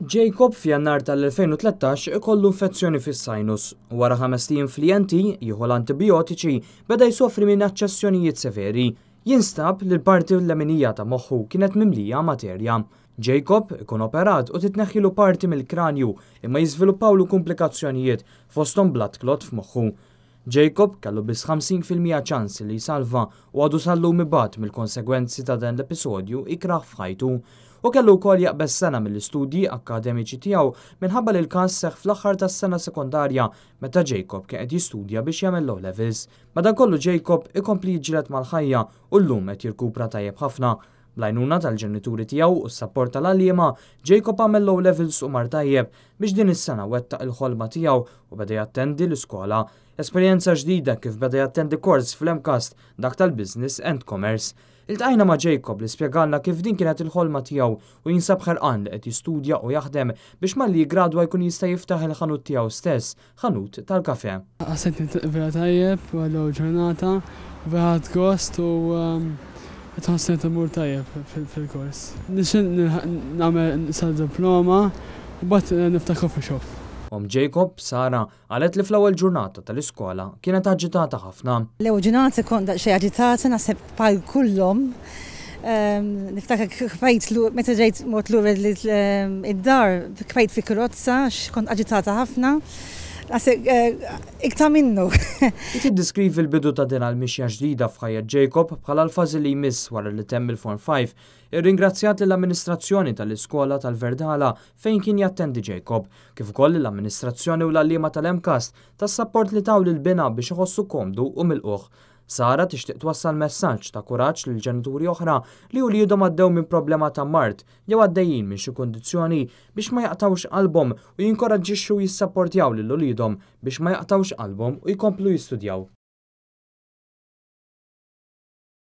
Jacob f'Jannar tal-2013 ikollu infezzjoni fis-sajnus. Wara 5 ijiem flijenti jieħu l-antibiotiċi beda jsofri minn aċċessjonijiet severi. Jinstab li l-parti l-leminija ta' moħħu kienet mimlija materja. Jacob ikun operat u titneħħilu parti mill-kranju imma jiżviluppawlu komplikazzjonijiet fosthom blood clot f'moħħu. Jacob kellu biss 50% ċans li jsalva u għadu sallu mibgħat mill-konsegwenzi ta' dan l-episodju ikraħ f'ħajtu. U kellu wkoll jaqbes sena mill-istudji akademiċi tiegħu minħabba li l-każ seħħ fl-aħħar tas-sena sekondarja meta Jacob kien qed jistudja biex jagħmel low levels. Madankollu Jacob ikompli jiġġieled mal-ħajja u llum qed jirkupra tajjeb ħafna. Bl-għajnuna tal-ġenituri tiegħu u s-sapport tal-għalliema, Jacob għamel low levels u mar tajjeb biex din is-sena wettaq il-ħolma tiegħu u beda jattendi l-iskola. Esperjenza ġdida kif beda jattendi kors fl-MCAST dak tal-Business and Commerce. Iltqajna ma' Jacob li spjegalna kif din kienet il-ħolma tiegħu u jinsab ħerqan li qed jistudja u jaħdem biex malli jiggradwa jkun jista' jiftaħ il-ħanut tiegħu stess, ħanut tal-kafè. Ħassejt vera tajjeb u għallu ġurnata, vera gost u tħassejt imur tajjeb fil-kors. Nixin nagħmel sal-diploma u bat niftaħ coffee shop. Jacob, Sara, għalet li fl-ewwel ġurnata tal-iskola kienet aġitata ħafna. L-ewwel ġurnata kont xejn aġitata naħseb bħal kullhom. Niftakar kbejt meta ġejt mort lura id-dar, kbejt fi karozza għax kont aġitata ħafna. Iktar minnu. Tiddiskrivi l-bidu ta' din għal-mixja ġdida f'ħajja Jacob bħala l-fażi li jmiss wara li temm il-Form 5, irringrazzjat lill-amministrazzjoni tal-iskola tal-Verdala fejn kien jattendi Jacob, kif ukoll l-amministrazzjoni u l-għalliema tal-MCAST tas-sapport li taw lil-bina biex iħossu komdu u milquh. Sara tixtieq twassal messaġġ ta' kuraġġ lil ġenituri oħra li wliedhom għaddew minn problema ta' mart jew għaddejjin minn xi kundizzjoni biex ma jaqtawx qalbhom u jinkoraġġixxu jissapportjaw lil uliedhom biex ma jaqtawx qalbhom u jkomplu jistudjaw.